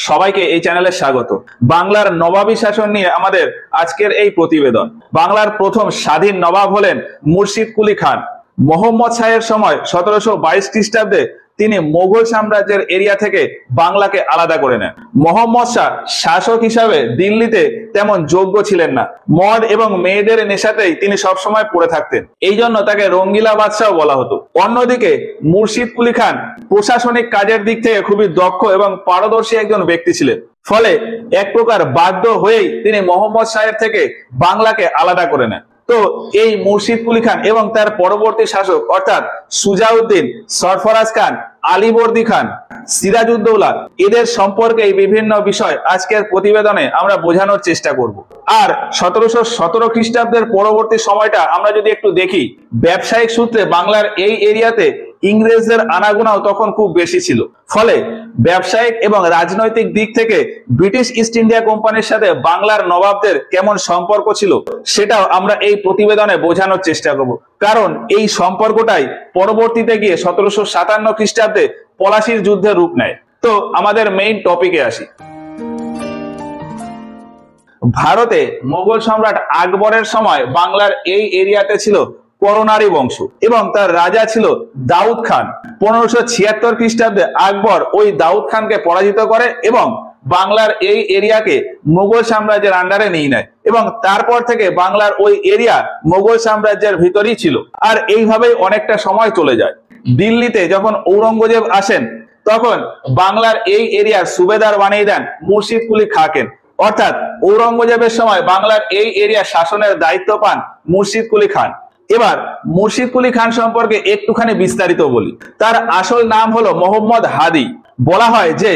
সবাইকে এই চ্যানেলে স্বাগত। বাংলার নবাবী শাসন নিয়ে আমাদের আজকের এই প্রতিবেদন। বাংলার প্রথম স্বাধীন নবাব হলেন মুর্শিদ কুলি খান। মোহাম্মদ শাহের সময় 1722 খ্রিস্টাব্দে তিনি মোগল সাম্রাজ্যের এরিয়া থেকে বাংলাকে আলাদা করে নেন। মোহাম্মদ শাহ শাসক হিসাবে দিল্লিতে তেমন যোগ্য ছিলেন না। মদ এবং মেয়েদের নেশাতেই তিনি সবসময় পড়ে থাকতেন, এই জন্য তাকে রঙ্গিলা বাদশাহ বলা হতো। অন্যদিকে মুর্শিদ কুলি খান প্রশাসনিক কাজের দিক থেকে খুবই দক্ষ এবং পারদর্শী একজন ব্যক্তি ছিলেন। ফলে এক প্রকার বাধ্য হয়েই তিনি মোহাম্মদ শাহের থেকে বাংলাকে আলাদা করে নেন। তো এই মুর্শিদ কুলি খান এবং তার পরবর্তী শাসক অর্থাৎ সুজাউদ্দিন, সরফরাজ খান, আলীবর্দী খান, সিরাজউদ্দৌলা এদের সম্পর্কে বিভিন্ন বিষয় আজকের প্রতিবেদনে আমরা বোঝানোর চেষ্টা করব। আর 1717 খ্রিস্টাব্দের পরবর্তী সময়টা আমরা যদি একটু দেখি, ব্যবসায়িক সূত্রে বাংলার এই এরিয়াতে ইংরেজদের আনাগোনাও তখন খুব বেশি ছিল। ফলে ব্যবসায়িক এবং রাজনৈতিক দিক থেকে ব্রিটিশ ইস্ট ইন্ডিয়া কোম্পানির সাথে বাংলার নবাবদের কেমন সম্পর্ক ছিল সেটাও আমরা এই প্রতিবেদনে বোঝানোর চেষ্টা করব। কারণ এই সম্পর্কটাই পরবর্তীতে গিয়ে 1757 খ্রিস্টাব্দে পলাশির যুদ্ধের রূপ নেয়। তো আমাদের মেইন টপিকে আসি। ভারতে মোগল সম্রাট আকবরের সময় বাংলার এই এরিয়াতে ছিল করনারি বংশ এবং তার রাজা ছিল দাউদ খান। 1576 খ্রিস্টাব্দে আকবর ওই দাউদ খানকে পরাজিত করে এবং বাংলার এই এরিয়াকে মোগল সাম্রাজ্যের আন্ডারে নিয়ে নেয় এবং তারপর থেকে বাংলার ওই এরিয়া মোগল সাম্রাজ্যের ভিতরেই ছিল। আর এইভাবেই অনেকটা সময় চলে যায়। দিল্লিতে যখন ঔরঙ্গজেব আসেন তখন বাংলার এই এরিয়ার সুবেদার বানিয়ে দেন মুর্শিদ কুলি খাঁকে। অর্থাৎ ঔরঙ্গজেবের সময় বাংলার এই এরিয়া শাসনের দায়িত্ব পান মুর্শিদ কুলি খান। এবার মুর্শিদ কুলি খান সম্পর্কে একটুখানি বিস্তারিত বলি। তার আসল নাম হলো মোহাম্মদ হাদি। বলা হয় যে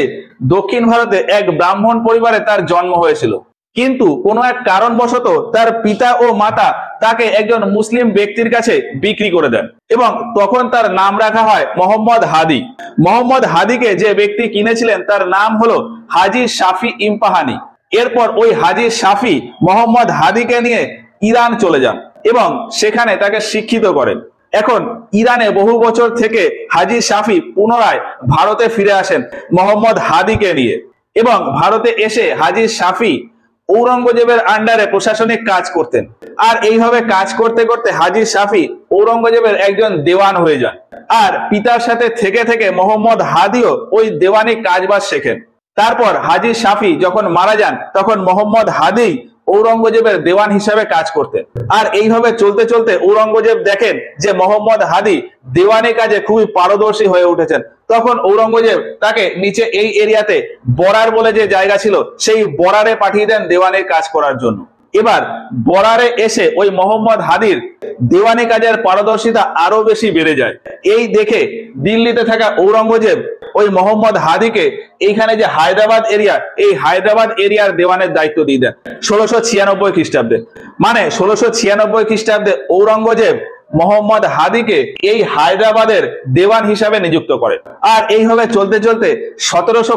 দক্ষিণ ভারতে এক ব্রাহ্মণ পরিবারে তার জন্ম হয়েছিল, কিন্তু কোনো এক কারণবশত তার পিতা ও মাতা তাকে একজন মুসলিম ব্যক্তির কাছে বিক্রি করে দেন এবং তখন তার নাম রাখা হয় মোহাম্মদ হাদি। মোহাম্মদ হাদিকে যে ব্যক্তি কিনেছিলেন তার নাম হলো হাজি শাফি ইম্পাহানি। এরপর ওই হাজি শাফি মোহাম্মদ হাদিকে নিয়ে ইরান চলে যান এবং সেখানে তাকে শিক্ষিত করেন। এখন ইরানে বহু বছর থেকে হাজি শাফি পুনরায় ভারতে ফিরে আসেন মোহাম্মদ হাদিকে নিয়ে এবং ভারতে এসে হাজি শাফি ঔরঙ্গজেবের আন্ডারে প্রশাসনিক কাজ করতেন। আর এইভাবে কাজ করতে করতে হাজি শাফি ঔরঙ্গজেবের একজন দেওয়ান হয়ে যান। আর পিতার সাথে থেকে থেকে মোহাম্মদ হাদিও ওই দেওয়ানি কাজবাজ শেখেন। তারপর হাজি শাফি যখন মারা যান তখন মোহাম্মদ হাদি ঔরঙ্গজেবের দেওয়ান হিসাবে কাজ করতেন। আর এইভাবে চলতে চলতে ঔরঙ্গজেব দেখেন যে মোহাম্মদ হাদি দেওয়ানি কাজে খুবই পারদর্শী হয়ে উঠেছেন। তখন ঔরঙ্গজেব তাকে নিচে এই এরিয়াতে বরার বলে যে জায়গা ছিল সেই বরারে পাঠিয়ে দেন দেওয়ানির কাজ করার জন্য। এবার বরারে এসে ওই মোহাম্মদ হাদির দেওয়ানি কাজের পারদর্শিতা আরো বেশি বেড়ে যায়। এই দেখে দিল্লিতে থাকা ঔরঙ্গজেব ওই মোহাম্মদ হাদিকে এইখানে যে হায়দ্রাবাদ এরিয়া, এই হায়দ্রাবাদ এরিয়ার দেওয়ানের দায়িত্ব দিয়ে দেন 1696 খ্রিস্টাব্দে। মানে 1696 খ্রিস্টাব্দে ঔরঙ্গজেব মোহাম্মদ হাদিকে এই হায়দ্রাবাদের দেওয়ান হিসাবে নিযুক্ত করে। আর এইভাবে চলতে চলতে 1700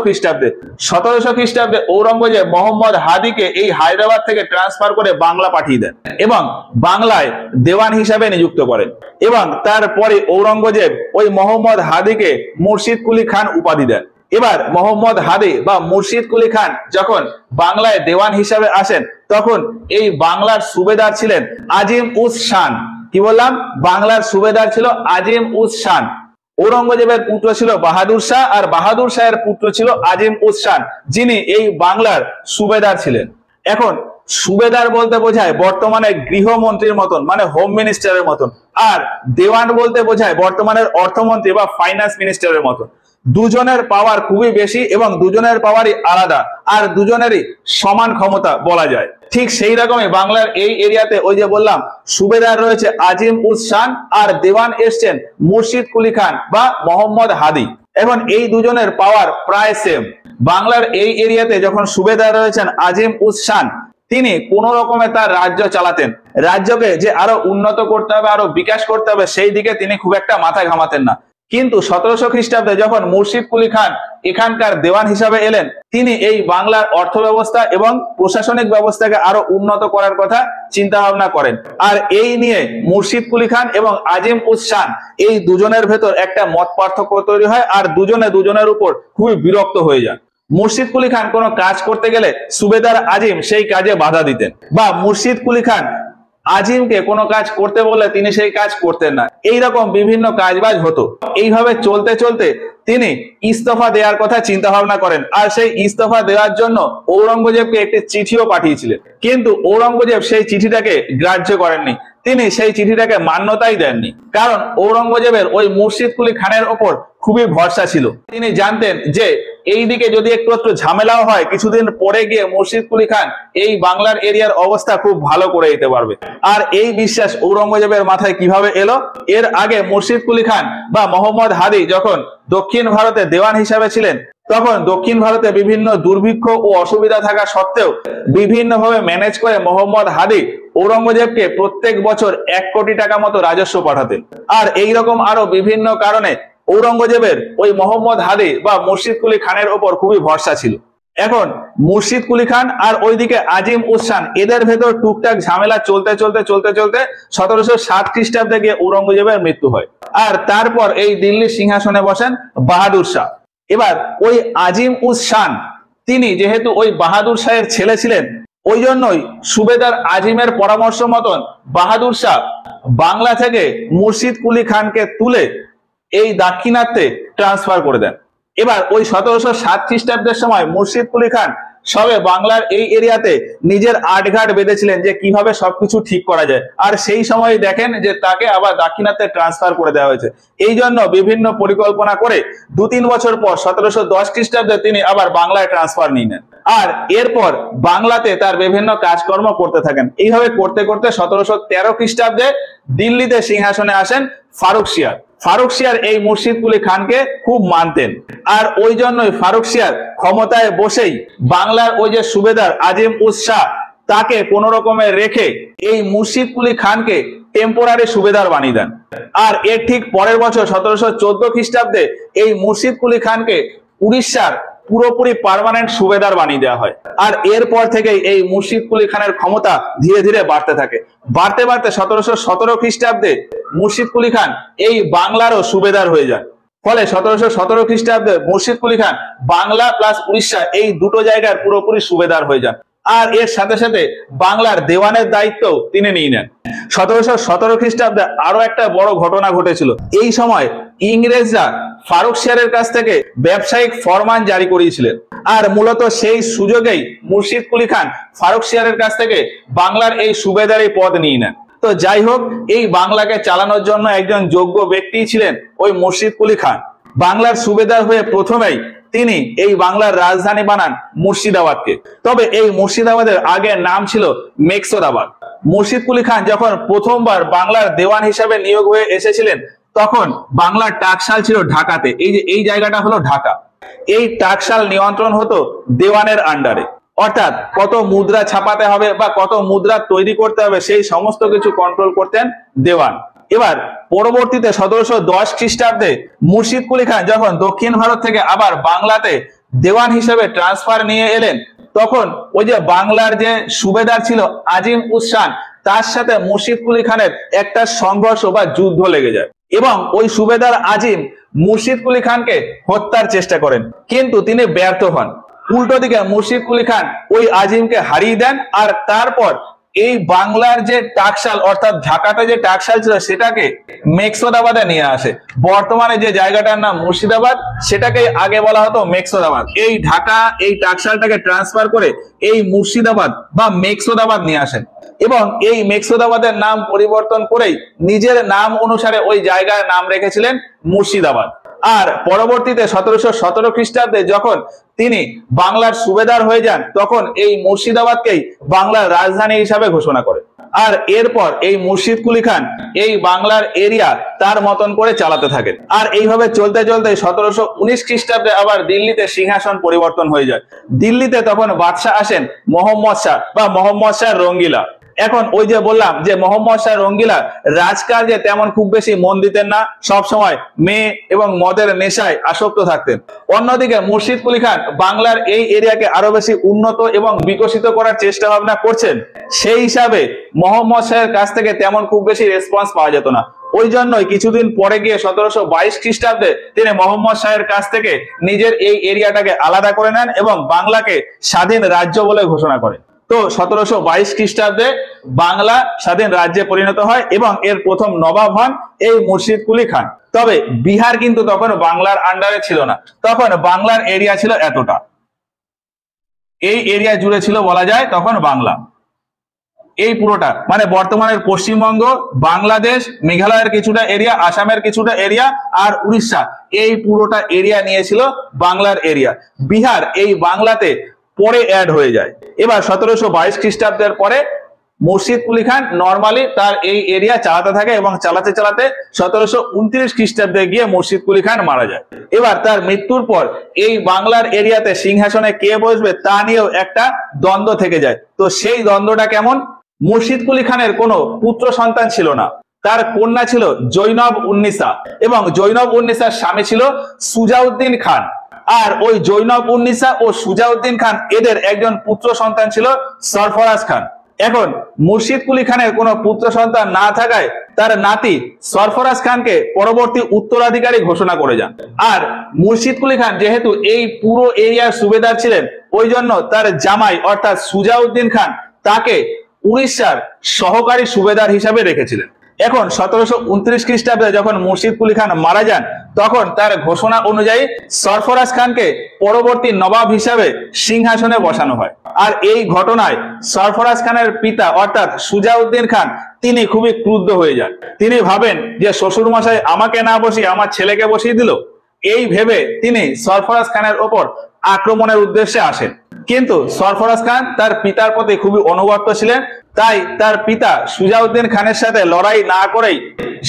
খ্রিস্টাব্দে ঔরঙ্গজেব মোহাম্মদ হাদিকে এই হায়দ্রাবাদ থেকে ট্রান্সফার করে বাংলা পাঠিয়ে দেন এবং বাংলায় দেওয়ান হিসাবে নিযুক্ত করেন। এবং তারপরে ঔরঙ্গজেব ওই মোহাম্মদ হাদিকে মুর্শিদ কুলি খান উপাধি দেন। এবার মোহাম্মদ হাদি বা মুর্শিদ কুলি খান যখন বাংলায় দেওয়ান হিসাবে আসেন তখন এই বাংলার সুবেদার ছিলেন আজিম উস শান। কি বললাম? বাংলার সুবেদার ছিল আজিম উস শান। ঔরঙ্গজেবের পুত্র ছিল বাহাদুর শাহ আর বাহাদুর শাহের পুত্র ছিল আজিম উস শান, যিনি এই বাংলার সুবেদার ছিলেন। এখন সুবেদার বলতে বোঝায় বর্তমানে গৃহমন্ত্রীর মতন, মানে হোম মিনিস্টারের মতন, আর দেওয়ান বলতে বোঝায় বর্তমানের অর্থমন্ত্রী বা ফাইন্যান্স মিনিস্টারের মতন। দুজনের পাওয়ার খুবই বেশি এবং দুজনের পাওয়ারই আলাদা আর দুজনেরই সমান ক্ষমতা বলা যায়। ঠিক সেই রকমই বাংলার এই এরিয়াতে ওই যে বললাম সুবেদার রয়েছে আজিম উস শান আর দেওয়ান এসছেন মুর্শিদ কুলি খান বা মোহাম্মদ হাদি। এখন এই দুজনের পাওয়ার প্রায় সেম। বাংলার এই এরিয়াতে যখন সুবেদার রয়েছেন আজিম উস শান, তিনি কোন রকমে তার রাজ্য চালাতেন। রাজ্যকে যে আরো উন্নত করতে হবে, আরো বিকাশ করতে হবে, সেই দিকে তিনি খুব একটা মাথা ঘামাতেন না। কিন্তু 1700 খ্রিস্টাব্দে যখন মুর্শিদ কুলি খান এখানকার দেওয়ান হিসাবে এলেন, তিনি এই বাংলার অর্থ ব্যবস্থা এবং প্রশাসনিক ব্যবস্থাকে আরো উন্নত করার কথা চিন্তা ভাবনা করেন। আর এই নিয়ে মুর্শিদ কুলি খান এবং আজিম উস শান এই দুজনের ভেতর একটা মত পার্থক্য তৈরি হয় আর দুজনে দুজনের উপর খুবই বিরক্ত হয়ে যান। মুর্শিদ কুলি খান কোনো কাজ করতে গেলে সুবেদার আজিম সেই কাজে বাধা দিতেন, বা মুর্শিদ কুলি খান আজিমকে কোনো কাজ করতে বললে তিনি সেই কাজ করতেন না। এইরকম বিভিন্ন কাজবাজ হতো। এইভাবে চলতে চলতে তিনি ইস্তফা দেওয়ার কথা চিন্তা ভাবনা করেন, আর সেই ইস্তফা দেওয়ার জন্য ঔরঙ্গজেবকে একটি চিঠিও পাঠিয়েছিলেন। কিন্তু ঔরঙ্গজেব সেই চিঠিটাকে গ্রাহ্য করেননি, তিনি সেই চিঠিটাকে মান্যতাই দেননি। কারণ ঔরঙ্গজেবের ওই মুর্শিদ কুলি খানের ওপর খুবই ভরসা ছিল। তিনি জানতেন যে এই দিকে যদি একটু ঝামেলাও হয়, কিছুদিন পরে গিয়ে মুর্শিদ কুলি খান এই বাংলার এরিয়ার অবস্থা খুব ভালো করে দিতে পারবে। আর এই বিশ্বাস ঔরঙ্গজেবের মাথায় কিভাবে এলো? এর আগে মুর্শিদ কুলি খান বা মোহাম্মদ হাদি যখন দক্ষিণ ভারতে দেওয়ান হিসাবে ছিলেন, তখন দক্ষিণ ভারতে বিভিন্ন দুর্ভিক্ষ ও অসুবিধা থাকা সত্ত্বেও বিভিন্নভাবে ম্যানেজ করে মোহাম্মদ হাদি ঔরঙ্গজেবকে প্রত্যেক বছর 1 কোটি টাকা মতো রাজস্ব পাঠাতেন। আর এইরকম আরো বিভিন্ন কারণে ঔরঙ্গজেবের ওই মোহাম্মদ হাদি বা মুর্শিদ কুলি খানের ওপর খুবই ভরসা ছিল। এখন মুর্শিদ কুলি খান আর ওইদিকে আজিম উস খান, এদের ভেতর টুকটাক ঝামেলা চলতে চলতে 1707 খ্রিস্টাব্দে গিয়ে ঔরঙ্গজেবের মৃত্যু হয়। আর তারপর এই দিল্লির সিংহাসনে বসেন বাহাদুর শাহ। এবার ওই আজিম উস খান, তিনি যেহেতু ওই বাহাদুর শাহের ছেলে ছিলেন, ওই জন্যই সুবেদার আজিমের পরামর্শ মতন বাহাদুর শাহ বাংলা থেকে মুর্শিদ কুলি খানকে তুলে এই দাক্ষিণাত্যে ট্রান্সফার করে দেন। এবার ওই 1707 খ্রিস্টাব্দের সময় মুর্শিদ কুলি খান সবে বাংলার এই এরিয়াতে নিজের আটঘাট বেঁধেছিলেন যে কিভাবে সবকিছু ঠিক করা যায়। আর সেই সময় দেখেন যে তাকে আবার দাক্ষিণাত্যে ট্রান্সফার করে দেওয়া হয়েছে। এই জন্য বিভিন্ন পরিকল্পনা করে 2-3 বছর পর 1710 খ্রিস্টাব্দে তিনি আবার বাংলায় ট্রান্সফার নিয়ে নেন। আর এরপর বাংলাতে তার বিভিন্ন কাজকর্ম করতে থাকেন। এইভাবে করতে করতে 1713 খ্রিস্টাব্দে দিল্লিতে সিংহাসনে আসেন ফারুক সিয়ার। ফারুক সিয়ার এই মুর্শিদ কুলি খানকে খুব মানতেন, আর ওই জন্যই ফারুক সিয়ার ক্ষমতায় বসেই বাংলার ওই যে সুবেদার আজিম উস শাহ, তাকে কোন রকমে রেখে এই মুর্শিদ কুলি খানকে টেম্পোরারি সুবেদার বানিয়ে দেন। আর এর ঠিক পরের বছর 1714 খ্রিস্টাব্দে এই মুর্শিদ কুলি খানকে উড়িষ্যার পুরোপুরি পার্মানেন্ট সুবেদার বানিয়ে দেওয়া হয়। আর এরপর থেকেই এই মুর্শিদ কুলি খানের ক্ষমতা ধীরে ধীরে বাড়তে থাকে। বাড়তে বাড়তে 1717 খ্রিস্টাব্দে মুর্শিদ কুলি খান এই বাংলারও সুবেদার হয়ে যায়। ফলে 1717 খ্রিস্টাব্দে মুর্শিদ কুলি খান বাংলা প্লাস উড়িষ্যা এই দুটো জায়গার পুরোপুরি সুবেদার হয়ে যান। আর এর সাথে সাথে বাংলার দেওয়ানের দায়িত্ব তিনি নিয়ে নেন। 1717 খ্রিস্টাব্দে আরো একটা বড় ঘটনা ঘটেছিল। এই সময় ইংরেজরা ফারুক সিয়ারের কাছ থেকে ব্যবসায়িক ফরমান জারি করিয়েছিলেন, আর মূলত সেই সুযোগেই মুর্শিদ কুলি খান ফারুক সিয়ারের কাছ থেকে বাংলার এই সুবেদারি পদ নিয়ে নেন। তো যাই হোক, এই বাংলাকে চালানোর জন্য একজন যোগ্য ব্যক্তি ছিলেন ওই মুর্শিদ কুলি খান। বাংলার সুবেদার হয়ে প্রথমেই তিনি এই বাংলার রাজধানী বানান মুর্শিদাবাদকে। তবে এই মুর্শিদাবাদের আগের নাম ছিল মেকসোদাবাদ। মুর্শিদ কুলি খান যখন প্রথমবার বাংলার দেওয়ান হিসাবে নিয়োগ হয়ে এসেছিলেন, তখন বাংলার টাকশাল ছিল ঢাকাতে। এই যে এই জায়গাটা হলো ঢাকা। এই টাকশাল নিয়ন্ত্রণ হতো দেওয়ানের আন্ডারে, অর্থাৎ কত মুদ্রা ছাপাতে হবে বা কত মুদ্রা তৈরি করতে হবে সেই সমস্ত কিছু কন্ট্রোল করতেন দেওয়ান। এবার পরবর্তীতে 1710 খ্রিস্টাব্দে মুর্শিদ কুলি খান যখন দক্ষিণ ভারত থেকে আবার বাংলাতে দেওয়ান হিসেবে ট্রান্সফার নিয়ে এলেন, তখন ওই যে বাংলার যে সুবেদার ছিল আজিম উস খান, তার সাথে মুর্শিদ কুলি খানের একটা সংঘর্ষ বা যুদ্ধ লেগে যায় এবং ওই সুবেদার আজিম মুর্শিদ কুলি খানকে হত্যার চেষ্টা করেন, কিন্তু তিনি ব্যর্থ হন। উল্টো দিকে মুর্শিদ কুলি খান ওই আজিমকে হারিয়ে দেন। আর তারপর এই বাংলার যে টাকশাল অর্থাৎ ঢাকাতে যে টাকশাল ছিল সেটাকে মেকসোদাবাদে নিয়ে আসে। বর্তমানে যে জায়গাটার নাম মুর্শিদাবাদ, সেটাকে আগে বলা হতো মেকসোদাবাদ। এই ঢাকা এই টাকশালটাকে ট্রান্সফার করে এই মুর্শিদাবাদ বা মেকসোদাবাদ নিয়ে আসেন এবং এই মেকসোদাবাদের নাম পরিবর্তন করেই নিজের নাম অনুসারে ওই জায়গার নাম রেখেছিলেন মুর্শিদাবাদ। আর পরবর্তীতে 1717 খ্রিস্টাব্দে যখন তিনি বাংলার সুবেদার হয়ে যান, তখন এই মুর্শিদাবাদকেই বাংলার রাজধানী হিসাবে ঘোষণা করে। আর এরপর এই মুর্শিদ কুলি খান এই বাংলার এরিয়া তার মতন করে চালাতে থাকেন। আর এইভাবে চলতে চলতে 1719 খ্রিস্টাব্দে আবার দিল্লিতে সিংহাসন পরিবর্তন হয়ে যায়। দিল্লিতে তখন বাদশাহ আসেন মোহাম্মদ শাহ বা মোহাম্মদ শাহ রঙ্গিলা। এখন ওই যে বললাম যে মোহাম্মদ শাহ রঙ্গিলা রাজকার্যে তেমন খুব বেশি মন দিতেন না, সব সময় মেয়ে এবং মদের নেশায় আসক্ত থাকতেন। অন্যদিকে মুর্শিদ কুলি খান বাংলার এই এরিয়াকে আরো বেশি উন্নত এবং বিকশিত করার চেষ্টা ভাবনা করছেন। সেই হিসাবে মোহাম্মদ শাহের কাছ থেকে তেমন খুব বেশি রেসপন্স পাওয়া যেত না। ওই জন্যই কিছুদিন পরে গিয়ে 1722 খ্রিস্টাব্দে তিনি মোহাম্মদ শাহের কাছ থেকে নিজের এই এরিয়াটাকে আলাদা করে নেন এবং বাংলাকে স্বাধীন রাজ্য বলে ঘোষণা করেন। তো 1722 খ্রিস্টাব্দে বাংলা স্বাধীন রাজ্যে পরিণত হয় এবং এর প্রথম নবাব হন এই মুর্শিদ কুলি খান। তবে বিহার কিন্তু তখন বাংলার আন্ডারে ছিল না, তখন বাংলার এরিয়া ছিল এতটা, এই এরিয়া জুড়ে ছিল বলা যায় তখন বাংলা। এই পুরোটা মানে বর্তমানের পশ্চিমবঙ্গ, বাংলাদেশ, মেঘালয়ের কিছুটা এরিয়া, আসামের কিছুটা এরিয়া আর উড়িষ্যা, এই পুরোটা এরিয়া নিয়েছিল বাংলার এরিয়া। বিহার এই বাংলাতে পরে অ্যাড হয়ে যায়। এবার 1722 খ্রিস্টাব্দের পরে মুর্শিদ কুলি খান নর্মালি তার এই এরিয়া চালাতে থাকে এবং চালাতে চালাতে 1729 খ্রিস্টাব্দে গিয়ে মুর্শিদ কুলি খান মারা যায়। এবার তার মৃত্যুর পর এই বাংলার এরিয়াতে সিংহাসনে কে বসবে তা নিয়েও একটা দ্বন্দ্ব থেকে যায়। তো সেই দ্বন্দ্বটা কেমন? মুর্শিদ কুলি খানের কোনো পুত্র সন্তান ছিল না, তার কন্যা ছিল জৈনব উন্নিসা এবং জৈনব উন্নিসার স্বামী ছিল সুজাউদ্দিন খান। আর ওই জৈনব উন্নিসা ও সুজাউদ্দিন খান এদের একজন পুত্র সন্তান ছিল সরফরাজ খান। এখন মুর্শিদ কুলি খানের কোনো পুত্র সন্তান না থাকায় তার নাতি সরফরাজ খানকে পরবর্তী উত্তরাধিকারী ঘোষণা করে যান। আর মুর্শিদ কুলি খান যেহেতু এই পুরো এরিয়ার সুবেদার ছিলেন, ওই জন্য তার জামাই অর্থাৎ সুজাউদ্দিন খান তাকে উড়িষ্যার সহকারী সুবেদার হিসাবে রেখেছিলেন। এখন 1729 খ্রিস্টাব্দে যখন মুর্শিদ কুলি খান মারা যান, তখন তার ঘোষণা অনুযায়ী সরফরাজ খানকে পরবর্তী নবাব হিসাবে সিংহাসনে বসানো হয়। আর এই ঘটনায় সরফরাজ খানের পিতা অর্থাৎ সুজাউদ্দিন খান তিনি খুবই ক্রুদ্ধ হয়ে যান। তিনি ভাবেন যে শ্বশুর মশাই আমাকে না বসিয়ে আমার ছেলেকে বসিয়ে দিল। এই ভেবে তিনি সরফরাজ খানের ওপর আক্রমণের উদ্দেশ্যে আসেন। কিন্তু সরফরাজ খান তার পিতার প্রতি খুবই অনুগত ছিলেন, তাই তার পিতা সুজাউদ্দিন খানের সাথে লড়াই না করেই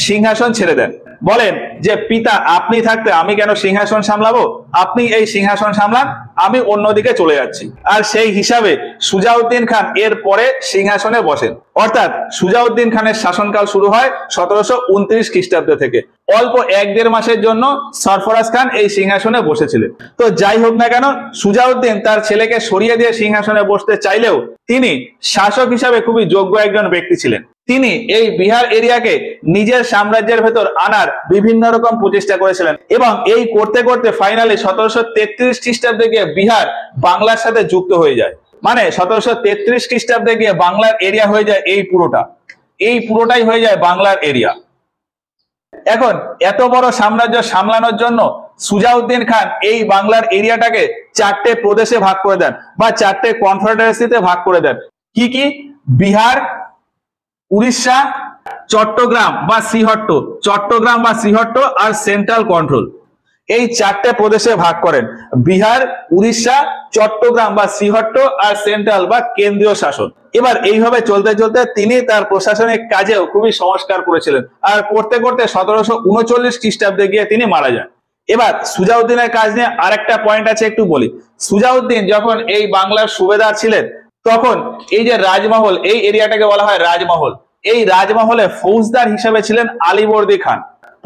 সিংহাসন ছেড়ে দেন। বলেন যে পিতা আপনি থাকতে আমি কেন সিংহাসন সামলাবো, আপনি এই সিংহাসন সামলান, আমি অন্যদিকে চলে যাচ্ছি। আর সেই হিসাবে সুজাউদ্দিন খান এর পরে সিংহাসনে বসেন। অর্থাৎ সুজাউদ্দিন খানের শাসনকাল শুরু হয় 1729 খ্রিস্টাব্দ থেকে। অল্প 1-1.5 মাসের জন্য সরফরাজ খান এই সিংহাসনে বসেছিলেন। তো যাই হোক না কেন, সুজাউদ্দিন তার ছেলেকে সরিয়ে দিয়ে সিংহাসনে বসতে চাইলেও তিনি শাসক হিসাবে খুবই যোগ্য একজন ব্যক্তি ছিলেন। তিনি এই বিহার এরিয়াকে নিজের সাম্রাজ্যের ভেতর আনার বিভিন্ন রকম প্রচেষ্টা করেছিলেন এবং এই করতে করতে ফাইনালি 1733 খ্রিস্টাব্দে গিয়ে বিহার বাংলার সাথে যুক্ত হয়ে যায়। মানে 1733 খ্রিস্টাব্দে গিয়ে বাংলার এরিয়া হয়ে যায় এই পুরোটাই হয়ে যায় বাংলার এরিয়া। এখন এত বড় সাম্রাজ্য সামলানোর জন্য সুজাউদ্দিন খান এই বাংলার এরিয়াটাকে 4টে প্রদেশে ভাগ করে দেন বা 4টে কনফেডারেসিতে ভাগ করে দেন। কি কি? বিহার, উড়িষ্যা, চট্টগ্রাম বা শ্রীহট্ট আর সেন্ট্রাল কন্ট্রোল, এই 4টে প্রদেশে ভাগ করেন। বিহার, উড়িষ্যা, চট্টগ্রাম বা শ্রীহট্ট আর সেন্ট্রাল বা কেন্দ্রীয় শাসন। এবার এইভাবে চলতে চলতে তিনি তার প্রশাসনিক কাজেও খুবই সংস্কার করেছিলেন। আর করতে করতে 1739 খ্রিস্টাব্দে গিয়ে তিনি মারা যান। এবার সুজাউদ্দিনের কাজ নিয়ে আরেকটা পয়েন্ট আছে, একটু বলি। সুজাউদ্দিন যখন এই বাংলার সুবেদার ছিলেন, তখন এই যে রাজমহল, এই এরিয়াটাকে বলা হয় রাজমহল, এই রাজমহলে ফৌজদার হিসেবে ছিলেন আলীবর্দী খান।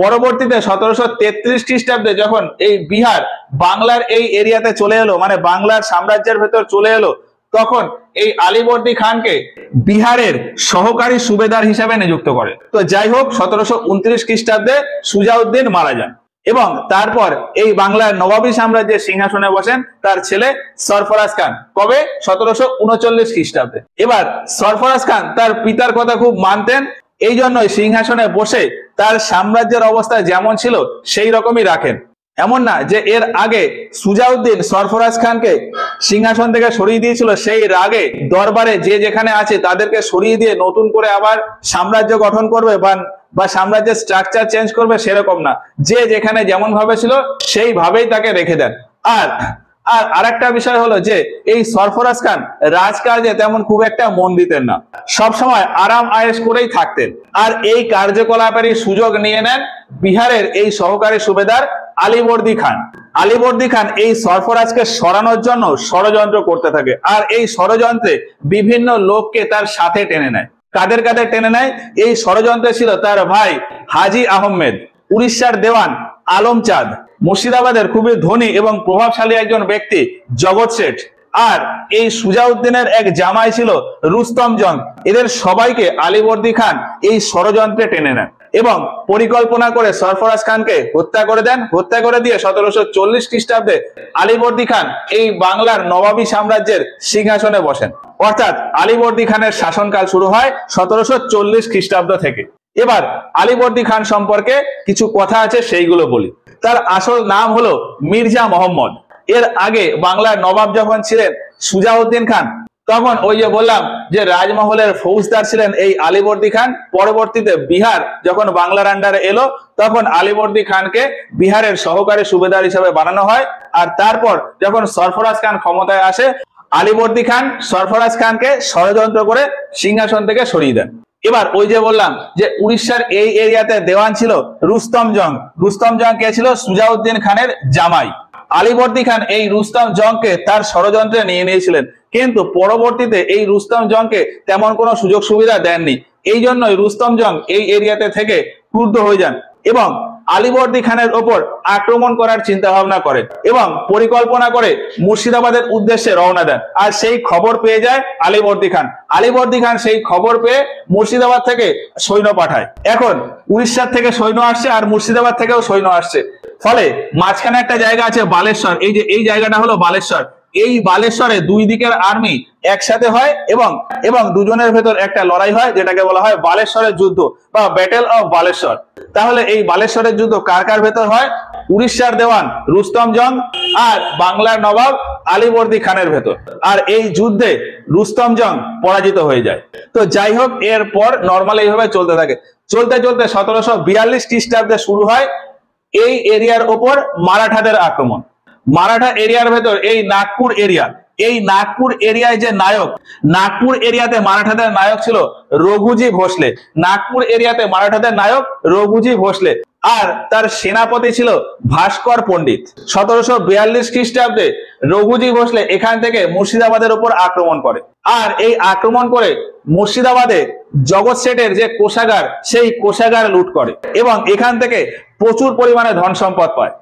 পরবর্তীতে 1733 খ্রিস্টাব্দে যখন এই বিহার বাংলার এই এরিয়াতে চলে এলো, মানে বাংলার সাম্রাজ্যের ভেতর চলে এলো, তখন এই আলীবর্দী খানকে বিহারের সহকারী সুবেদার হিসেবে নিযুক্ত করে। তো যাই হোক, 1729 খ্রিস্টাব্দে সুজাউদ্দিন মারা যান এবং তারপর এই বাংলার নবাবী সাম্রাজ্যের সিংহাসনে বসেন তার ছেলে সরফরাজ খান। কবে? 1739 খ্রিস্টাব্দে। এবার সরফরাজ খান তার পিতার কথা খুব মানতেন, এই জন্যই সিংহাসনে বসে তার সাম্রাজ্যের অবস্থা যেমন ছিল সেই রকমই রাখেন। এমন না যে এর আগে সুজাউদ্দিন সরফরাজ খানকে সিংহাসন থেকে সরিয়ে দিয়েছিল, সেই রাগে দরবারে যে যেখানে আছে তাদেরকে সরিয়ে দিয়ে নতুন করে আবার সাম্রাজ্য গঠন করবে বা সাম্রাজ্যের স্ট্রাকচার চেঞ্জ করবে, সেরকম না। যে যেখানে যেমন ভাবে ছিল সেইভাবেই তাকে রেখে দেন। আর আরেকটা বিষয় হলো যে এই সরফরাজ খান রাজকার্যে তেমন খুব একটা মন দিতেন না, সবসময় আরাম আয়েশ করেই থাকতেন। আর এই কার্যকলাপেরই সুযোগ নিয়ে নেন বিহারের এই সহকারী সুবেদার আলীবর্দী খান। আলীবর্দী খান এই সরফরাজকে সরানোর জন্য ষড়যন্ত্র করতে থাকে, আর এই ষড়যন্ত্রে বিভিন্ন লোককে তার সাথে টেনে নেয়। কাদের কাদের টেনে নেয়? এই ষড়যন্ত্রে ছিল তার ভাই হাজি আহমেদ, উড়িষ্যার দেওয়ান আলম চাঁদ, মুর্শিদাবাদের খুবই ধনী এবং প্রভাবশালী একজন ব্যক্তি জগৎ শেঠ, আর এই সুজাউদ্দিনের এক জামাই ছিল রুস্তম জং। এদের সবাইকে আলীবর্দী খান এই ষড়যন্ত্রে টেনে নেন এবং পরিকল্পনা করে সরফরাজ খানকে হত্যা করে দেন। হত্যা করে দিয়ে 1740 খ্রিস্টাব্দে আলীবর্দী খান এই বাংলার নবাবী সাম্রাজ্যের সিংহাসনে বসেন। অর্থাৎ আলীবর্দী খানের শাসনকাল শুরু হয় 1740 খ্রিস্টাব্দ থেকে। এবার আলীবর্দী খান সম্পর্কে কিছু কথা আছে, সেইগুলো বলি। তার আসল নাম হলো মির্জা মোহাম্মদ। এর আগে বাংলার নবাব যখন ছিলেন সুজাউদ্দিন খান, তখন ওই যে বললাম যে রাজমহলের ফৌজদার ছিলেন এই আলীবর্দী খান। পরবর্তীতে বিহার যখন বাংলার আন্ডারে এলো, তখন আলীবর্দী খানকে বিহারের সহকারী সুবেদার হিসেবে বানানো হয়। আর তারপর যখন সরফরাজ খান ক্ষমতায় আসে, আলীবর্দী খান সরফরাজ খানকে ষড়যন্ত্র করে সিংহাসন থেকে সরিয়ে দেন। এবার ওই যে বললাম যে উড়িষ্যার এই এরিয়াতে দেওয়ান ছিল রুস্তম জং। রুস্তম জং কে ছিল? সুজাউদ্দিন খানের জামাই। আলীবর্দী খান এই রুস্তম জংকে তার ষড়যন্ত্রে নিয়ে নিয়েছিলেন, কিন্তু পরবর্তীতে এই রুস্তম জংকে তেমন কোনো সুযোগ সুবিধা দেননি। এই জন্যই রুস্তম জং এই এরিয়াতে থেকে ক্রুদ্ধ হয়ে যান এবং আলীবর্দী খানের ওপর আক্রমণ করার চিন্তা ভাবনা করে এবং পরিকল্পনা করে মুর্শিদাবাদের উদ্দেশ্যে রওনা দেন। আর সেই খবর পেয়ে যায় আলীবর্দী খান। আলীবর্দী খান সেই খবর পেয়ে মুর্শিদাবাদ থেকে সৈন্য পাঠায়। এখন উড়িষ্যার থেকে সৈন্য আসছে আর মুর্শিদাবাদ থেকেও সৈন্য আসছে, ফলে মাঝখানে একটা জায়গা আছে বালেশ্বর। এই যে এই জায়গাটা হলো বালেশ্বর। এই বালেশ্বরে দুই দিকের আর্মি একসাথে হয় এবং দুজনের ভেতর একটা লড়াই হয়, যেটাকে বলা হয় বালেশ্বরের যুদ্ধ বা ব্যাটেল অফ বালেশ্বর। তাহলে এই বালেশ্বরের যুদ্ধ কার কার ভেতর হয়? উড়িষ্যার দেওয়ান রুস্তম জং আর বাংলার নবাব আলীবর্দী খানের ভেতর। আর এই যুদ্ধে রুস্তম জং পরাজিত হয়ে যায়। তো যাই হোক, এরপর নর্মাল এইভাবে চলতে থাকে। চলতে চলতে 1742 খ্রিস্টাব্দে শুরু হয় এই এরিয়ার ওপর মারাঠাদের আক্রমণ। মারাঠা এরিয়ার ভেতর এই নাগপুর এরিয়া, এই নাগপুর এরিয়ায় যে নায়ক, নাগপুর এরিয়াতে মারাঠাদের নায়ক ছিল রঘুজি ভোসলে। নাগপুর এরিয়াতে মারাঠাদের নায়ক রঘুজি ভোসলে আর তার সেনাপতি ছিল ভাস্কর পণ্ডিত। 1742 খ্রিস্টাব্দে রঘুজি ভোসলে এখান থেকে মুর্শিদাবাদের উপর আক্রমণ করে। আর এই আক্রমণ করে মুর্শিদাবাদে জগৎ শেঠের যে কোষাগার, সেই কোষাগার লুট করে এবং এখান থেকে প্রচুর পরিমাণে ধন সম্পদ পায়।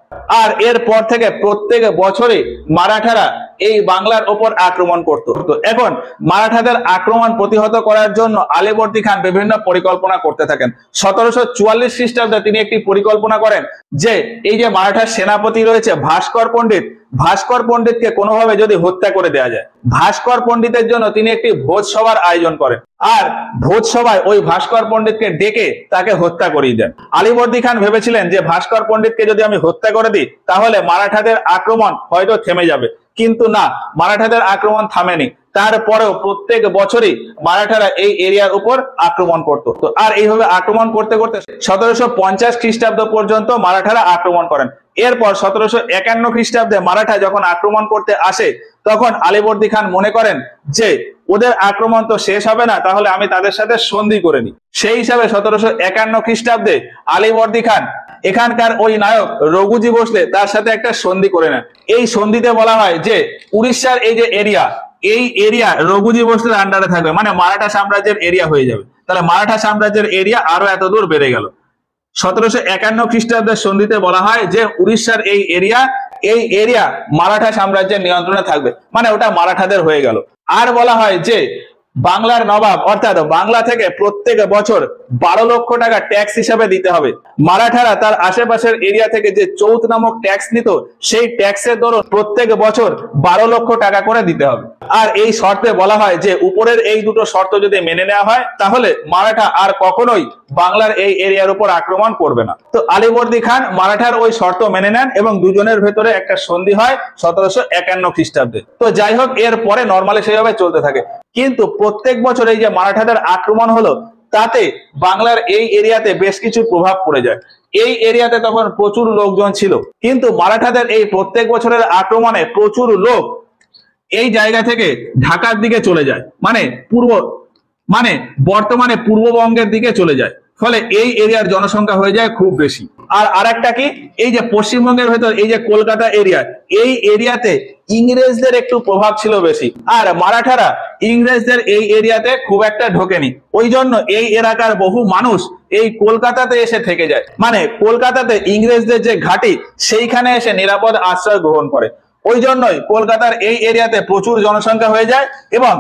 আর এরপর থেকে প্রত্যেক বছরে মারাঠারা এই বাংলার ওপর আক্রমণ করত। এখন মারাঠাদের আক্রমণ প্রতিহত করার জন্য আলীবর্দী খান বিভিন্ন পরিকল্পনা করতে থাকেন। 1744 খ্রিস্টাব্দে তিনি একটি পরিকল্পনা করেন যে এই যে মারাঠার সেনাপতি রয়েছে ভাস্কর পণ্ডিত, ভাস্কর পণ্ডিতকে কোনোভাবে যদি হত্যা করে দেওয়া যায়। ভাস্কর পণ্ডিতের জন্য তিনি একটি ভোজ সভার আয়োজন করেন আর ভোজ সভায় ওই ভাস্কর পণ্ডিতকে ডেকে তাকে হত্যা করিয়ে দেন। আলীবর্দী খান ভেবেছিলেন যে ভাস্কর পণ্ডিতকে যদি আমি হত্যা করে দিই তাহলে মারাঠাদের আক্রমণ হয়তো থেমে যাবে, কিন্তু না, মারাঠাদের আক্রমণ থামেনি। তারপরেও প্রত্যেক বছরই মারাঠারা এই এরিয়ার উপর আক্রমণ করত। তো আর এইভাবে আক্রমণ করতে করতে 1750 খ্রিস্টাব্দ পর্যন্ত মারাঠারা আক্রমণ করেন। এরপর 1751 খ্রিস্টাব্দে মারাঠা যখন আক্রমণ করতে আসে, তখন আলীবর্দী খান মনে করেন যে ওদের আক্রমণ তো শেষ হবে না, তাহলে আমি তাদের সাথে সন্ধি করে নিই। সেই হিসাবে 1751 খ্রিস্টাব্দে আলীবর্দী খান এখানকার ওই নায়ক রঘুজি ভোসলে তার সাথে একটা সন্ধি করে নেন। এই সন্ধিতে বলা হয় যে উড়িষ্যার এই যে এরিয়া, এই এরিয়া রঘুজি ভোসলের আন্ডারে থাকবে, মানে মারাঠা সাম্রাজ্যের এরিয়া হয়ে যাবে। তাহলে মারাঠা সাম্রাজ্যের এরিয়া আরো এত দূর বেড়ে গেল। 1751 খ্রিস্টাব্দের সন্ধিতে বলা হয় যে উড়িষ্যার এই এরিয়া মারাঠা সাম্রাজ্যের নিয়ন্ত্রণে থাকবে, মানে ওটা মারাঠাদের হয়ে গেল। আর বলা হয় যে বাংলার নবাব অর্থাৎ বাংলা থেকে প্রত্যেক বছর 12 লক্ষ টাকা ট্যাক্স হিসাবে দিতে হবে। মারাঠারা তার আশেপাশের এরিয়া থেকে যে চৌথ নামক ট্যাক্স নিত, সেই ট্যাক্সের দরুন প্রত্যেক বছর 12 লক্ষ টাকা করে দিতে হবে। আর এই শর্তে বলা হয় যে উপরের এই দুটো শর্ত যদি মেনে নেওয়া হয় তাহলে মারাঠা আর কখনোই বাংলার এই এরিয়ার উপর আক্রমণ করবে না। তো আলীবর্দী খান মারাঠার ওই শর্ত মেনে নেন এবং দুজনের ভেতরে একটা সন্ধি হয় 1751 খ্রিস্টাব্দে। তো যাই হোক, এর পরে নর্মালি সেইভাবে চলতে থাকে। কিন্তু প্রত্যেক বছর এই যে মারাঠাদের আক্রমণ হলো, তাতে বাংলার এই এরিয়াতে বেশ কিছু প্রভাব পড়ে যায়। এই এরিয়াতে তখন প্রচুর লোকজন ছিল, কিন্তু মারাঠাদের এই প্রত্যেক বছরের আক্রমণে প্রচুর লোক এই জায়গা থেকে ঢাকার দিকে চলে যায়, মানে বর্তমানে পূর্ববঙ্গের দিকে চলে যায়। ফলে এই এরিয়ার জনসংখ্যা হয়ে যায় খুব বেশি। আর আরেকটা কি, এই যে পশ্চিমবঙ্গের ভেতর এই যে কলকাতা এরিয়া, এই এরিয়াতে ইংরেজদের একটু প্রভাব ছিল বেশি। আর মারাঠারা ইংরেজদের এই এরিয়াতে খুব একটা ঢোকেনি, ওই জন্য এই এলাকার বহু মানুষ এই কলকাতাতে এসে থেকে যায়। মানে কলকাতাতে ইংরেজদের যে ঘাঁটি, সেইখানে এসে নিরাপদ আশ্রয় গ্রহণ করে। ওই জন্যই কলকাতার এই এরিয়াতে প্রচুর জনসংখ্যা হয়ে যায় এবং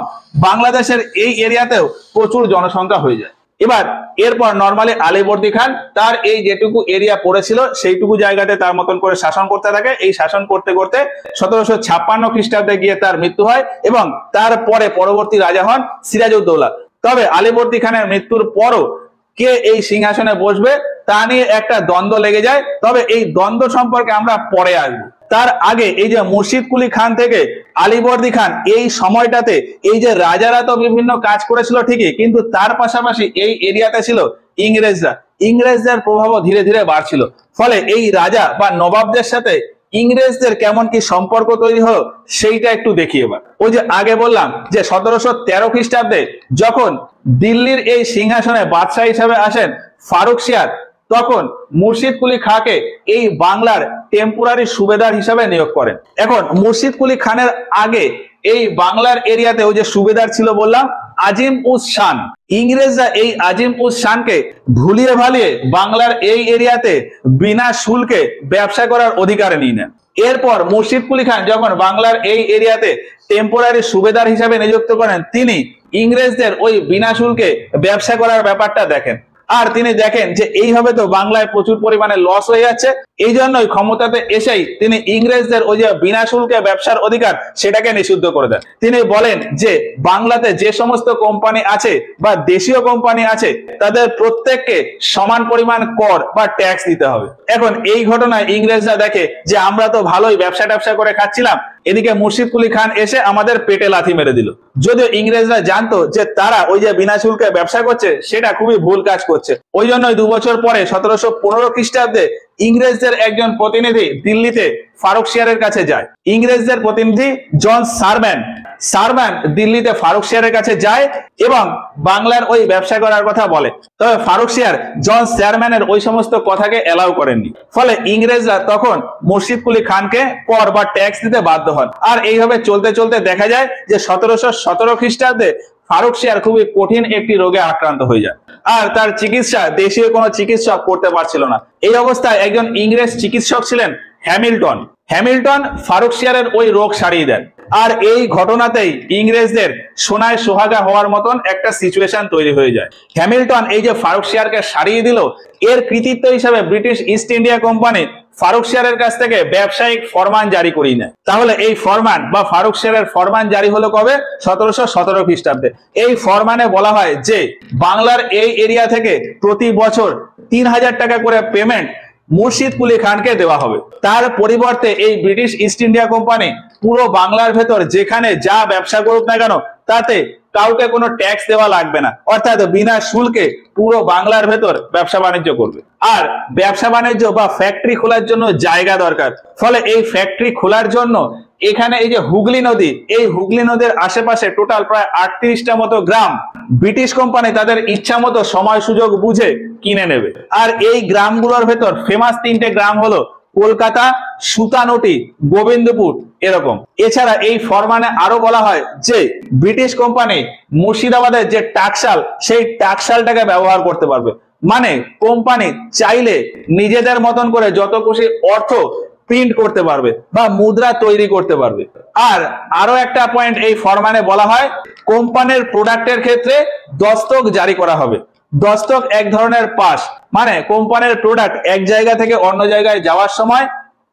বাংলাদেশের এই এরিয়াতেও প্রচুর জনসংখ্যা হয়ে যায়। এবার এরপর নর্মালি আলীবর্দী খান তার এই যেটুকু এরিয়া পড়েছিল সেইটুকু জায়গাতে তার মতন করে শাসন করতে থাকে। এই শাসন করতে করতে 1756 খ্রিস্টাব্দে গিয়ে তার মৃত্যু হয় এবং তারপরে পরবর্তী রাজা হন সিরাজউদ্দৌলা। তবে আলীবর্দী খানের মৃত্যুর পরও কে এই সিংহাসনে বসবে তা নিয়ে একটা দ্বন্দ্ব লেগে যায়। তবে এই দ্বন্দ্ব সম্পর্কে আমরা পরে আসবো। তার আগে এই যে মুর্শিদ কুলি খান থেকে আলীবর্দী খান, এই সময়টাতে এই যে রাজারা তো বিভিন্ন কাজ করেছিল ঠিকই, কিন্তু তার পাশাপাশি এই এরিয়াতে ছিল ইংরেজরা। ইংরেজদের প্রভাবও ধীরে ধীরে বাড়ছিল। ফলে এই রাজা বা নবাবদের সাথে ইংরেজদের কেমন কি সম্পর্ক তৈরি হলো সেইটা একটু দেখি। এবার ওই যে আগে বললাম যে 1713 খ্রিস্টাব্দে যখন দিল্লির এই সিংহাসনে বাদশাহ হিসাবে আসেন ফারুকশিয়ার, তখন মুর্শিদ কুলি খাঁকে এই বাংলার টেম্পোরারি সুবেদার হিসাবে নিয়োগ করেন। এখন মুর্শিদ কুলি খানের আগে এই বাংলার এরিয়াতে ওই যে সুবেদার ছিল বললাম আজিম উস শান। ইংরেজরা এই আজিম উস শানকে ভুলিয়ে ভালিয়ে বাংলার এই এরিয়াতে বিনা শুল্কে ব্যবসা করার অধিকার নিয়ে নেন। এরপর মুর্শিদ কুলি খান যখন বাংলার এই এরিয়াতে টেম্পোরারি সুবেদার হিসাবে নিযুক্ত করেন, তিনি ইংরেজদের ওই বিনা শুল্কে ব্যবসা করার ব্যাপারটা দেখেন। আর তিনি দেখেন যে এইভাবে তো বাংলায় প্রচুর পরিমাণে লস হয়ে যাচ্ছে, এই জন্যই ক্ষমতাতে এসেই তিনি ইংরেজদের ওই যে বিনা শুল্কে ব্যবসার অধিকার সেটাকে নিষিদ্ধ করে দেন। তিনি বলেন যে বাংলাতে যে সমস্ত কোম্পানি আছে বা দেশীয় কোম্পানি আছে তাদের প্রত্যেককে সমান পরিমাণ কর বা ট্যাক্স দিতে হবে। এখন এই ঘটনায় ইংরেজরা দেখে যে আমরা তো ভালোই ব্যবসা করে খাচ্ছিলাম, এদিকে মুর্শিদ কুলি খান এসে আমাদের পেটে লাথি মেরে দিল। যদিও ইংরেজরা জানতো যে তারা ওই যে বিনা শুল্কে ব্যবসা করছে সেটা খুবই ভুল কাজ করছে। ওই জন্যই 2 বছর পরে 1715 খ্রিস্টাব্দে ইংরেজদের একজন প্রতিনিধি দিল্লিতে ফারুকশিয়ারের কাছে যায়। ইংরেজদের প্রতিনিধি জন সারম্যান দিল্লিতে ফারুকশিয়ারের কাছে যায় এবং বাংলার ওই ব্যবসা করার কথা বলে। তবে ফারুকশিয়ার জন সারম্যানের ওই সমস্ত কথাকে এলাও করেননি। ফলে ইংরেজরা তখন মুর্শিদ কুলি খানকে কর বা ট্যাক্স দিতে বাধ্য হন। আর এইভাবে চলতে চলতে দেখা যায় যে 1717 খ্রিস্টাব্দে ফারুকশিয়ার খুবই কঠিন একটি রোগে আক্রান্ত হয়ে যায়। আর তার চিকিৎসা দেশীয় কোনো চিকিৎসক করতে পারছিল না। এই অবস্থায় একজন ইংরেজ চিকিৎসক ছিলেন হ্যামিল্টন ফারুকশিয়ারের ওই রোগ সারিয়ে দেন। আর এই ঘটনাতেই ইংরেজদের সোনায় সোহাগা হওয়ার মতন একটা সিচুয়েশন তৈরি হয়ে যায়। হ্যামিল্টন এই যে ফারুকশিয়ারকে সারিয়ে দিল, এর কৃতিত্ব হিসাবে ব্রিটিশ ইস্ট ইন্ডিয়া কোম্পানি ফারুকশিয়ারের কাছ থেকে ব্যবসায়িক ফরমান জারি করিয়ে নেয়। তাহলে এই ফরমান বা ফারুকশিয়ারের ফরমান জারি হলো কবে? 1717 খ্রিস্টাব্দে। এই ফরমানে বলা হয় যে বাংলার এই এরিয়া থেকে প্রতি বছর 3000 টাকা করে পেমেন্ট মুর্শিদ কুলি খানকে দেওয়া হবে। তার পরিবর্তে এই ব্রিটিশ ইস্ট ইন্ডিয়া কোম্পানি পুরো বাংলার ভেতর যেখানে যা ব্যবসা করুক না কেন তাতে কাউকে কোনো ট্যাক্স দেওয়া লাগবে না, অর্থাৎ বিনা শুল্কে পুরো বাংলার ভেতর ব্যবসা বাণিজ্য করবে। আর ব্যবসা বাণিজ্য বা ফ্যাক্টরি খোলার জন্য জায়গা দরকার। ফলে এই ফ্যাক্টরি খোলার জন্য এখানে এই যে হুগলি নদী, এই হুগলি নদীর আশেপাশে টোটাল প্রায় 38টা মতো গ্রাম ব্রিটিশ কোম্পানি তাদের ইচ্ছা মতো সময় সুযোগ বুঝে কিনে নেবে। আর এই গ্রামগুলোর ভেতর ফেমাস 3টে গ্রাম হলো কলকাতা, সুতানুটি, গোবিন্দপুর এরকম। এছাড়া এই ফরমানে আরো বলা হয় যে ব্রিটিশ কোম্পানি মুর্শিদাবাদের যে টাকশাল, সেই টাকশালটাকে ব্যবহার করতে পারবে। মানে কোম্পানি চাইলে নিজেদের মতন করে যত খুশি অর্থ প্রিন্ট করতে পারবে বা মুদ্রা তৈরি করতে পারবে। আর আরো একটা পয়েন্ট এই ফরমানে বলা হয়, কোম্পানির প্রোডাক্টের ক্ষেত্রে দস্তক জারি করা হবে। দস্তক এক ধরনের পাস, মানে কোম্পানির প্রোডাক্ট এক জায়গা থেকে অন্য জায়গায় যাওয়ার সময়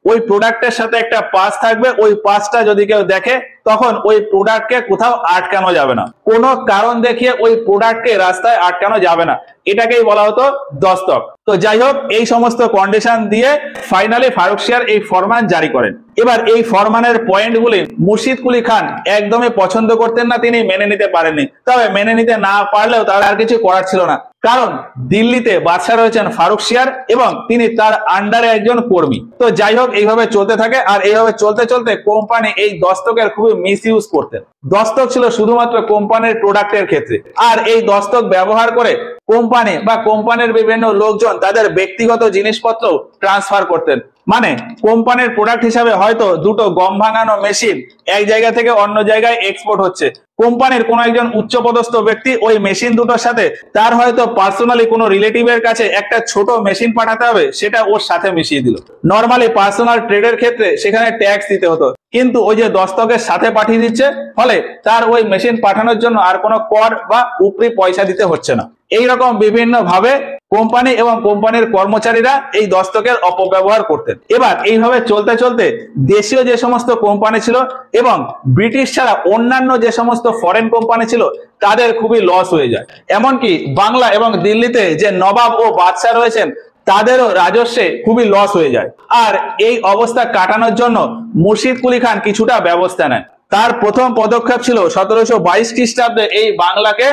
ওই প্রোডাক্টের সাথে একটা পাস থাকবে। ওই পাসটা যদি কেউ দেখে তখন ওই প্রোডাক্টকে কোথাও আটকানো যাবে না, কোনো কারণ দেখিয়ে ওই প্রোডাক্টকে রাস্তায় আটকানো যাবে না, এটাকেই বলা হতো দস্তক। তো যাই হোক, এই সমস্ত কন্ডিশন দিয়ে ফাইনালি ফারুকশিয়ার এই ফরমান জারি করেন। এবার এই ফরমানের পয়েন্টগুলি মুর্শিদ কুলি খান একদমই পছন্দ করতেন না, তিনি মেনে নিতে পারেননি। তবে মেনে নিতে না পারলেও তার আর কিছু করার ছিল না, কারণ দিল্লিতে বাদশা রয়েছেন ফারুকশিয়ার এবং তিনি তার আন্ডারে একজন কর্মী। তো যাই হোক, এইভাবে চলতে থাকে। আর এইভাবে চলতে চলতে কোম্পানি এই দস্তকের খুবই মিস ইউজ করতেন। দস্তক ছিল শুধুমাত্র কোম্পানির প্রোডাক্টের ক্ষেত্রে, আর এই দস্তক ব্যবহার করে কোম্পানি বা কোম্পানির বিভিন্ন লোকজন তাদের ব্যক্তিগত জিনিসপত্র ট্রান্সফার করতেন। মানে কোম্পানির প্রোডাক্ট হিসাবে হয়তো দুটো গম ভাঙানো মেশিন এক জায়গা থেকে অন্য জায়গায় এক্সপোর্ট হচ্ছে। কোম্পানির কোনো একজন উচ্চপদস্থ ব্যক্তি ওই মেশিন দুটোর সাথে তার হয়তো পার্সোনালি কোনো রিলেটিভের কাছে একটা ছোট মেশিন পাঠাতে হবে, সেটা ওর সাথে মিশিয়ে দিল। নর্মালি পার্সোনাল ট্রেডের ক্ষেত্রে সেখানে ট্যাক্স দিতে হতো, কিন্তু ওই যে দস্তকের সাথে পাঠিয়ে দিচ্ছে, ফলে তার ওই মেশিন পাঠানোর জন্য আর কোনো কর বা উপরি পয়সা দিতে হচ্ছে না। এইরকম বিভিন্ন ভাবে কোম্পানি এবং কোম্পানির কর্মচারীরা এই দস্তকের অপব্যবহার করতেন। এবার এইভাবে চলতে চলতে দেশীয় যে সমস্ত কোম্পানি ছিল এবং ব্রিটিশ ছাড়া অন্যান্য যে সমস্ত ফরেন কোম্পানি ছিল তাদের খুবই লস হয়ে যায়। এমনকি বাংলা এবং দিল্লিতে যে নবাব ও বাদশাহ রয়েছেন তাদেরও রাজস্বে খুবই লস হয়ে যায়। আর এই অবস্থা কাটানোর জন্য মুর্শিদ কুলি খান কিছুটা ব্যবস্থা নেন। তার প্রথম পদক্ষেপ ছিল 1722 খ্রিস্টাব্দে এই বাংলাকে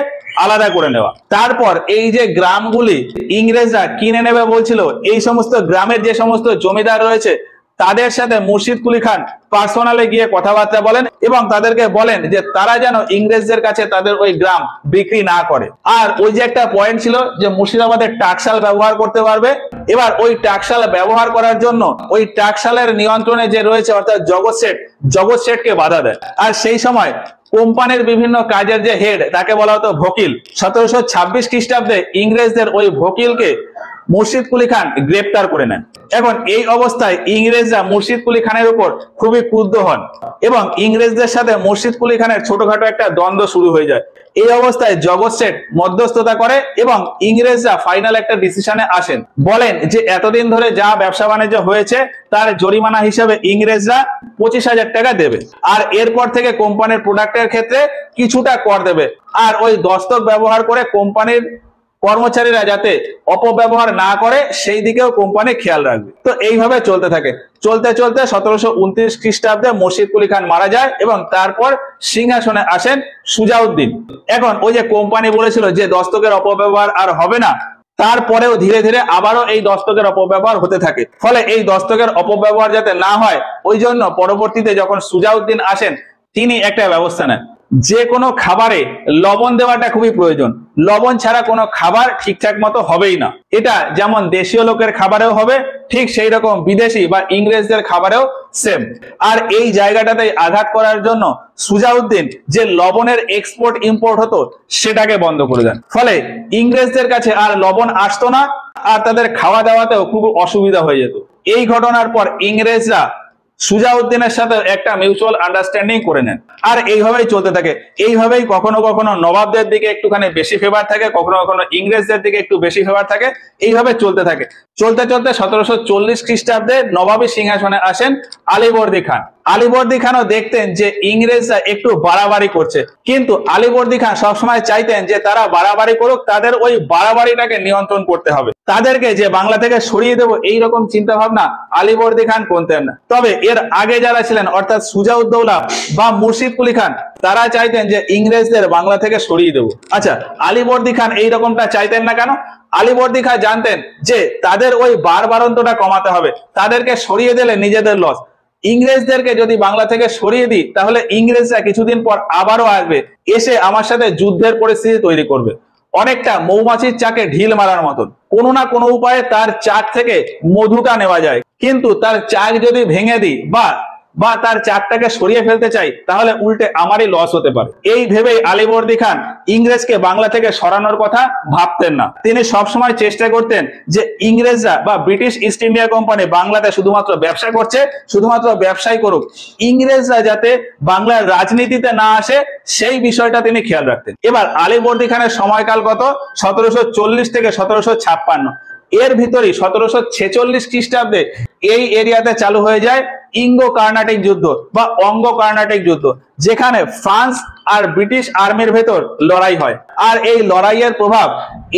আলাদা করে নেওয়া। তারপর এই যে গ্রামগুলি ইংরেজরা কিনে নেবে বলছিল, এই সমস্ত গ্রামের যে সমস্ত জমিদার রয়েছে তাদের সাথে মুর্শিদ কুলি খান পার্সোনালে গিয়ে কথাবার্তা বলেন এবং তাদেরকে বলেন যে তারা যেন ইংরেজদের কাছে তাদের ওই গ্রাম বিক্রি না করে। আর ওই যে একটা পয়েন্ট ছিল যে মুর্শিদাবাদের টাকশাল ব্যবহার করতে পারবে, এবার ওই টাকশাল ব্যবহার করার জন্য ওই টাকশালের নিয়ন্ত্রণে যে রয়েছে অর্থাৎ জগৎ শেঠকে বাধা দেয়। আর সেই সময় কোম্পানির বিভিন্ন কাজের যে হেড তাকে বলা হতো ভকিল। 1726 খ্রিস্টাব্দে ইংরেজদের ওই ভকিলকে মুর্শিদ কুলি খান গ্রেপ্তার করে নেন। এখন এই অবস্থায় ইংরেজরা মুর্শিদ কুলি খানের উপর খুবই ক্রুদ্ধ হন এবং ইংরেজদের সাথে মুর্শিদ কুলি খানের ছোটখাটো একটা দ্বন্দ্ব শুরু হয়ে যায়। এই অবস্থায় জগৎ শেঠ মধ্যস্থতা করে এবং ইংরেজরা ফাইনাল একটা ডিসিশনে আসেন, বলেন যে এতদিন ধরে যা ব্যবসা বাণিজ্য হয়েছে তার জরিমানা হিসেবে ইংরেজরা 25,000 টাকা দেবে, আর এরপর থেকে কোম্পানির প্রোডাক্টের ক্ষেত্রে কিছুটা কর দেবে, আর ওই দস্তক ব্যবহার করে কোম্পানির কর্মচারীরা যাতে অপব্যবহার না করে সেই দিকেও কোম্পানি খেয়াল রাখবে। তো এইভাবে চলতে থাকে। চলতে চলতে 1729 খ্রিস্টাব্দে মুর্শিদ কুলি খান মারা যায় এবং তারপর সিংহাসনে আসেন সুজাউদ্দিন। এখন ওই যে কোম্পানি বলেছিল যে দস্তকের অপব্যবহার আর হবে না, তারপরেও ধীরে ধীরে আবারও এই দস্তকের অপব্যবহার হতে থাকে। ফলে এই দস্তকের অপব্যবহার যাতে না হয় ওই জন্য পরবর্তীতে যখন সুজাউদ্দিন আসেন তিনি একটা ব্যবস্থা নেন, যে কোনো খাবারে লবণ দেওয়াটা খুবই প্রয়োজন। লবণ ছাড়া কোনো খাবার ঠিকঠাক মতো হবেই না। এটা যেমন দেশীয় লোকের খাবারেও হবে, ঠিক সেই রকম বিদেশি বা ইংরেজদের খাবারেও সেম। আর এই জায়গাটাতে আঘাত করার জন্য সুজাউদ্দিন যে লবণের এক্সপোর্ট ইম্পোর্ট হতো সেটাকে বন্ধ করে দেন। ফলে ইংরেজদের কাছে আর লবণ আসতো না আর তাদের খাওয়া দাওয়াতেও খুব অসুবিধা হয়ে যেত। এই ঘটনার পর ইংরেজরা সুজাউদ্দিনের সাথে একটা মিউচুয়াল আন্ডারস্ট্যান্ডিং করে নেন। আর এইভাবেই চলতে থাকে। এইভাবেই কখনো কখনো নবাবদের দিকে একটুখানি বেশি ফেভার থাকে, কখনো কখনো ইংরেজদের দিকে একটু বেশি ফেভার থাকে। এইভাবে চলতে থাকে। চলতে চলতে 1740 খ্রিস্টাব্দে নবাবী সিংহাসনে আসেন আলীবর্দী খান। আলীবর্দী খানও দেখতেন যে ইংরেজরা একটু বাড়াবাড়ি করছে, কিন্তু আলীবর্দী খান সবসময় চাইতেন যে তারা বাড়াবাড়ি করুক, তাদের ওই বাড়াবাড়িটাকে নিয়ন্ত্রণ করতে হবে, তাদেরকে যে বাংলা থেকে সরিয়ে দেবো এইরকম চিন্তা ভাবনা আলীবর্দী খান করতেন না। তবে এর আগে যারা ছিলেন অর্থাৎ সুজাউদ্দৌলা বা মুর্শিদ কুলি খান তারা চাইতেন যে ইংরেজদের বাংলা থেকে সরিয়ে দেবো। আচ্ছা, আলীবর্দী খান এইরকমটা চাইতেন না কেন? আলীবর্দী খান জানতেন যে তাদের ওই বাড়বাড়ন্তটা কমাতে হবে, তাদেরকে সরিয়ে দিলে নিজেদের লস। ইংরেজদেরকে যদি বাংলা থেকে সরিয়ে দিই তাহলে ইংরেজরা কিছুদিন পর আবারও আসবে, এসে আমার সাথে যুদ্ধের পরিস্থিতি তৈরি করবে। অনেকটা মৌমাছির চাকে ঢিল মারার মতন, কোনো না কোনো উপায়ে তার চাক থেকে মধুটা নেওয়া যায়, কিন্তু তার চাক যদি ভেঙে দিই বা তার চাকটাকে সরিয়ে ফেলতে চাই তাহলে উল্টে আমারই লস হতে পারে। এই ভেবেই আলীবর্দী খান ইংরেজকে বাংলা থেকে সরানোর কথা ভাবতেন না। তিনি সবসময় চেষ্টা করতেন যে ইংরেজরা বা ব্রিটিশ ইস্ট ইন্ডিয়া কোম্পানি বাংলাতে শুধুমাত্র ব্যবসা করছে, শুধুমাত্র ব্যবসাই করুক, ইংরেজরা যাতে বাংলার রাজনীতিতে না আসে সেই বিষয়টা তিনি খেয়াল রাখতেন। এবার আলীবর্দী খানের সময়কাল কত? 1740 থেকে 1756। এর ভিতরেই 1746 খ্রিস্টাব্দে এই এরিয়াতে চালু হয়ে যায় ইঙ্গো কার্নাটিক যুদ্ধ বা অঙ্গ কার্নাটিক যুদ্ধ, যেখানে ফ্রান্স আর ব্রিটিশ আর্মির ভেতর লড়াই হয়। আর এই লড়াইয়ের প্রভাব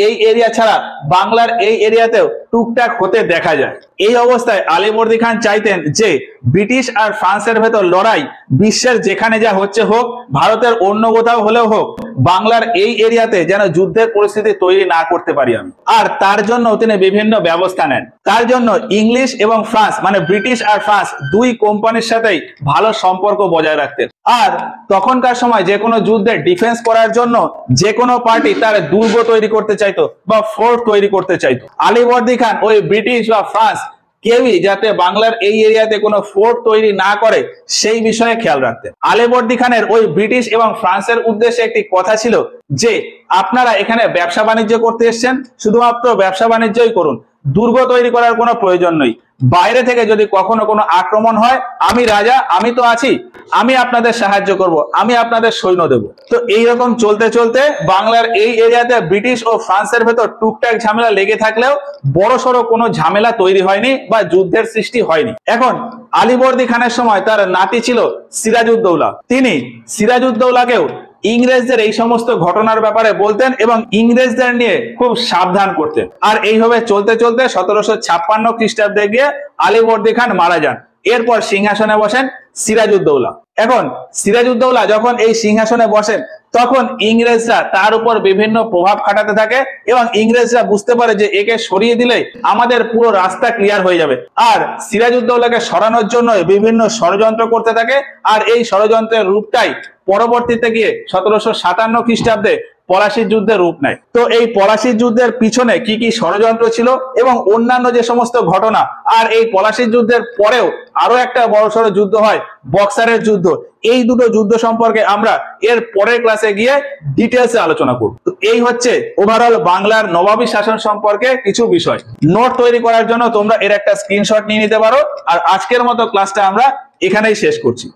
এই এরিয়া ছাড়া বাংলার এই এরিয়াতেও টুকটাক হতে দেখা যায়। এই অবস্থায় আলীবর্দী খান চাইতেন যে ব্রিটিশ আর ফ্রান্সের ভেতর লড়াই বিশ্বের যেখানে যা হচ্ছে হোক, ভারতের অন্য কোথাও হলেও হোক, বাংলার এই এরিয়াতে যেন যুদ্ধের পরিস্থিতি তৈরি না করতে পারি আমি। আর তার জন্য তিনি বিভিন্ন ব্যবস্থা নেন। তার জন্য ইংলিশ এবং ফ্রান্স মানে ব্রিটিশ আর ফ্রান্স দুই কোম্পানির সাথেই ভালো সম্পর্ক বজায় রাখতেন। আর তখনকার সময় যে কোনো যুদ্ধে ডিফেন্স করার জন্য যে কোনো পার্টি তার দুর্গ তৈরি করতে চাইতো বা ফোর্ট তৈরি করতে চাইতো। আলীবর্দী খান ওই ব্রিটিশ বা ফ্রান্স কেউই যাতে বাংলার এই এরিয়াতে কোনো ফোর্ট তৈরি না করে সেই বিষয়ে খেয়াল রাখতেন। আলীবর্দী খানের ওই ব্রিটিশ এবং ফ্রান্সের উদ্দেশ্যে একটি কথা ছিল যে আপনারা এখানে ব্যবসা বাণিজ্য করতে এসেছেন, শুধুমাত্র ব্যবসা বাণিজ্যই করুন, দুর্গ তৈরি করার কোনো প্রয়োজন নেই। বাইরে থেকে যদি কখনো কোনো আক্রমণ হয়, আমি রাজা, আমি তো আছি, আমি আপনাদের সাহায্য করব, আমি আপনাদের সৈন্য দেব। তো এইরকম চলতে চলতে বাংলার এই এরিয়াতে ব্রিটিশ ও ফ্রান্সের ভেতর টুকটাক ঝামেলা লেগে থাকলেও বড়সড় কোনো ঝামেলা তৈরি হয়নি বা যুদ্ধের সৃষ্টি হয়নি। এখন আলীবর্দী খানের সময় তার নাতি ছিল সিরাজউদ্দৌলা। তিনি সিরাজউদ্দৌলাকেও ইংরেজদের এই সমস্ত ঘটনার ব্যাপারে বলতেন এবং ইংরেজদের নিয়ে খুব সাবধান করতেন। আর এইভাবে চলতে চলতে 1756 খ্রিস্টাব্দে গিয়ে আলীবর্দী খান মারা যান। এরপর সিংহাসনে বসেন সিরাজউদ্দৌলা। এখন সিরাজউদ্দৌলা যখন এই সিংহাসনে বসেন, তখন ইংরেজরা তার উপর বিভিন্ন প্রভাব খাটাতে থাকে এবং ইংরেজরা বুঝতে পারে যে একে সরিয়ে দিলে আমাদের পুরো রাস্তা ক্লিয়ার হয়ে যাবে। আর সিরাজউদ্দৌলাকে সরানোর জন্য বিভিন্ন ষড়যন্ত্র করতে থাকে। আর এই ষড়যন্ত্রের রূপটাই পরবর্তীতে গিয়ে 1757 খ্রিস্টাব্দে পলাশীর যুদ্ধের রূপ নেয়। তো এই পলাশীর যুদ্ধের পিছনে কি কি ষড়যন্ত্র ছিল এবং অন্যান্য যে সমস্ত ঘটনা, আর এই পলাশীর যুদ্ধের পরেও আরো একটা বড়সড় যুদ্ধ হয়, বক্সারের যুদ্ধ, এই দুটো যুদ্ধ সম্পর্কে আমরা এর পরের ক্লাসে গিয়ে ডিটেলসে আলোচনা করব। তো এই হচ্ছে ওভারঅল বাংলার নবাবী শাসন সম্পর্কে কিছু বিষয়। নোট তৈরি করার জন্য তোমরা এর একটা স্ক্রিনশট নিয়ে নিতে পারো। আর আজকের মতো ক্লাসটা আমরা এখানেই শেষ করছি।